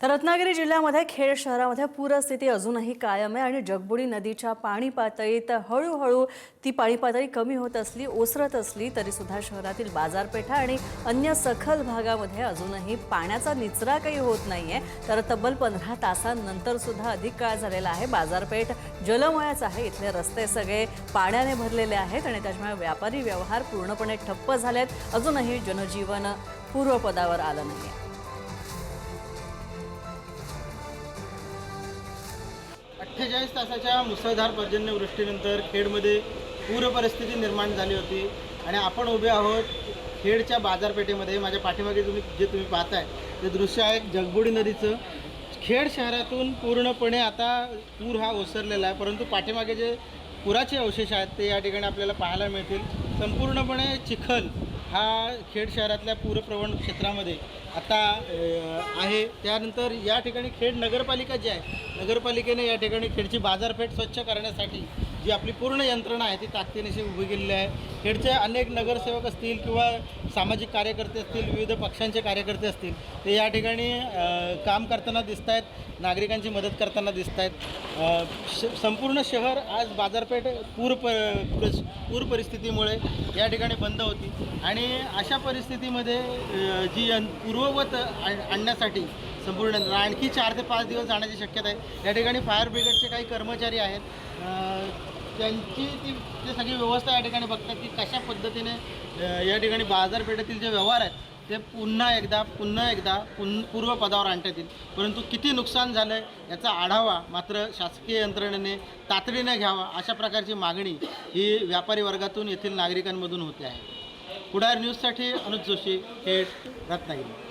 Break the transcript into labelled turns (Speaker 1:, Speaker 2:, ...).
Speaker 1: तर रत्नागिरी जिल्ह्यामध्ये खेड शहरामध्ये पूरस्थिती अजूनही कायम आहे आणि जगबुडी नदीच्या पाणी पातळीत हळूहळू ती पाणी पातळी कमी होत असली, ओसरत असली तरी सुद्धा शहरातील बाजारपेठा आणि अन्य सखल भागामध्ये अजूनही पाण्याचा निचरा काही होत नाहीये। तर तब्बल 15 तासांनंतर सुद्धा अधिक काळ झालेला आहे। बाजारपेठ जलमयच आहे। इथले रस्ते सगळे पाण्याने भरलेले आहेत आणि त्यामुळे व्यापारी व्यवहार पूर्णपणे ठप्प झालेत। अजूनही जनजीवन पूर्वपदावर आलं नाहीये।
Speaker 2: 48 तासाच्या मुसळधार पर्जन्यवृष्टीनंतर खेडमध्ये पूर परिस्थिती निर्माण झाली होती आणि आपण उभे आहोत खेडच्या बाजारपेठेमध्ये। माझ्या पाठीमागे तुम्ही पाहताय ते दृश्य आहे जगबुडी नदीचं। खेड शहरातून पूर्णपणे आता पूर हा ओसरलेला आहे, परंतु पाठीमागे जे पुराचे अवशेष आहेत ते या ठिकाणी आपल्याला पाहायला मिळतील। संपूर्णपणे चिखल हा खेड शहरातल्या पूरप्रवण क्षेत्रामध्ये आता आहे। त्यानंतर या ठिकाणी खेड नगरपालिका जी आहे, नगरपालिकेने या ठिकाणी खेडची बाजारपेठ स्वच्छ करण्यासाठी जी आपली पूर्ण यंत्रणा आहे ती ताकदीनिशी उभी केलेली आहे। खेडचे अनेक नगरसेवक असतील किंवा सामाजिक कार्यकर्ते असतील, विविध पक्षांचे कार्यकर्ते असतील, ते या ठिकाणी काम करताना दिसत आहेत, नागरिकांची मदत करताना दिसत आहेत। संपूर्ण शहर आज बाजारपेठ पूर परिस्थितीमुळे या ठिकाणी बंद होती आणि अशा परिस्थितीमध्ये जी पूर्ववत आणण्यासाठी संपूर्ण आणखी 4 ते 5 दिवस जाण्याची शक्यता आहे। या ठिकाणी फायर ब्रिगेडचे काही कर्मचारी आहेत, त्यांची ते सगळी व्यवस्था या ठिकाणी बघतात की कशा पद्धतीने या ठिकाणी बाजारपेठेतील जे व्यवहार आहेत ते पुन्हा एकदा पूर्वपदावर आणता येतील। परंतु किती नुकसान झालं आहे याचा आढावा मात्र शासकीय यंत्रणेने तातडीने घ्यावा, अशा प्रकारची मागणी ही व्यापारी वर्गातून येथील नागरिकांमधून होते आहे। कुडाळ न्यूजसाठी अनुज जोशी, खेड, रत्नागिरी।